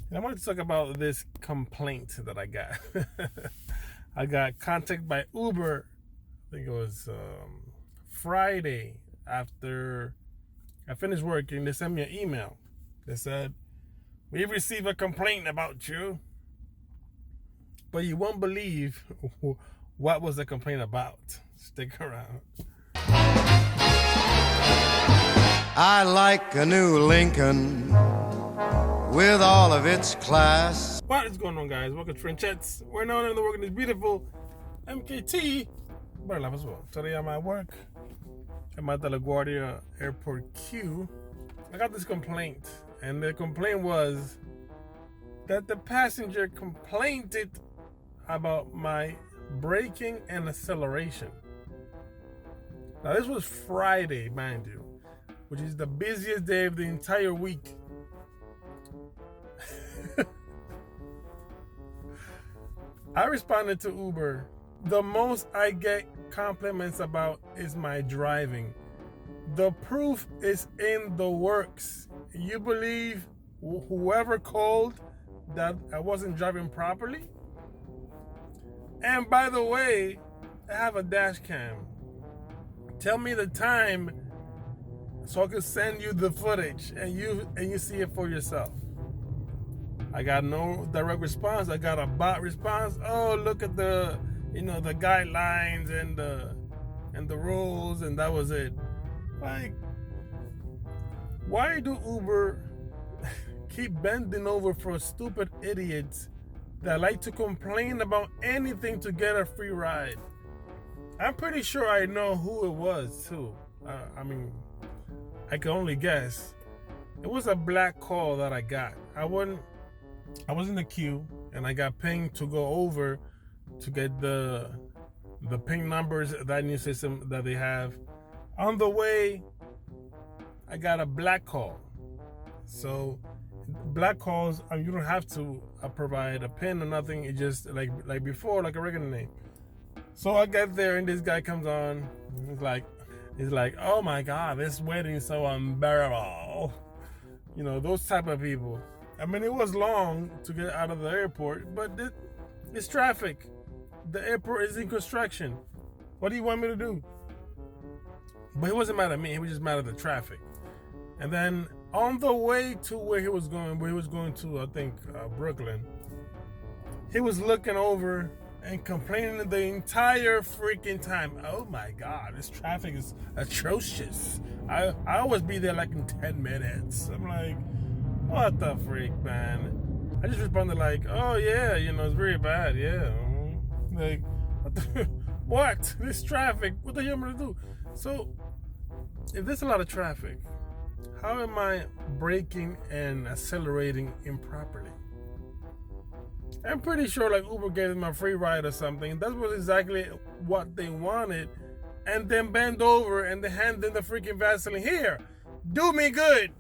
And I wanted to talk about this complaint that I got. I got contacted by Uber. I think it was Friday after I finished working. They sent me an email. They said, "We received a complaint about you, but you won't believe what was the complaint about." Stick around. I like a new Lincoln with all of its class. What is going on, guys? Welcome to Wrenchettes. We're now in the work in this beautiful MKT. But life as well. Today I'm at work. I'm at the LaGuardia Airport queue. I got this complaint, and the complaint was that the passenger complained about my braking and acceleration. Now this was Friday, mind you, which is the busiest day of the entire week. I responded to Uber. The most I get compliments about is my driving. The proof is in the works. You believe whoever called that I wasn't driving properly? And by the way, I have a dash cam. Tell me the time so I can send you the footage and you see it for yourself. I got no direct response. I got a bot response. Oh, look at the guidelines and the rules, and that was it. Like, why do Uber keep bending over for stupid idiots that like to complain about anything to get a free ride? I'm pretty sure I know who it was too. I mean, I can only guess. It was a black call that I got. I was in the queue and I got pinged to go over to get the ping numbers, that new system that they have. On the way, I got a black call. So black calls, you don't have to provide a pin or nothing. It just like before, like a regular name. So I get there and this guy comes on. He's like, "Oh my God, this waiting is so unbearable." You know, those type of people. I mean, it was long to get out of the airport, but it's traffic. The airport is in construction. What do you want me to do? But he wasn't mad at me. He was just mad at the traffic. And then on the way to where he was going to, I think, Brooklyn, he was looking over and complaining the entire freaking time. "Oh my God, this traffic is atrocious. I always be there like in 10 minutes. I'm like, what the freak, man? I just responded like, "Oh yeah, it's very bad, yeah." Like, what? This traffic, what the hell am I gonna do? So, if there's a lot of traffic, how am I braking and accelerating improperly? I'm pretty sure like Uber gave them a free ride or something. That was exactly what they wanted. And then bend over and they hand in the freaking Vaseline. "Here, do me good."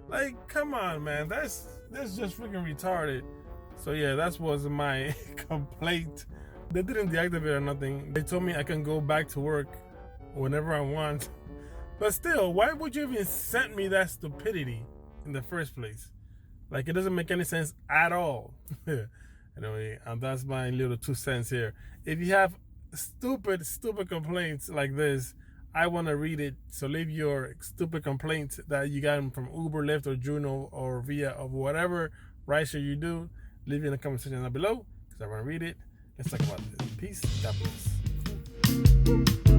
Like, come on, man. That's just freaking retarded. So yeah, that was my complaint. They didn't deactivate or nothing. They told me I can go back to work whenever I want. But still, why would you even send me that stupidity in the first place? Like, it doesn't make any sense at all. Anyway, that's my little 2 cents here. If you have stupid complaints like this, I want to read it. So leave your stupid complaints that you got from Uber, Lyft, or Juno, or Via, or whatever rideshare you do. Leave it in the comment section down below because I want to read it. Let's talk about this. Peace. God bless.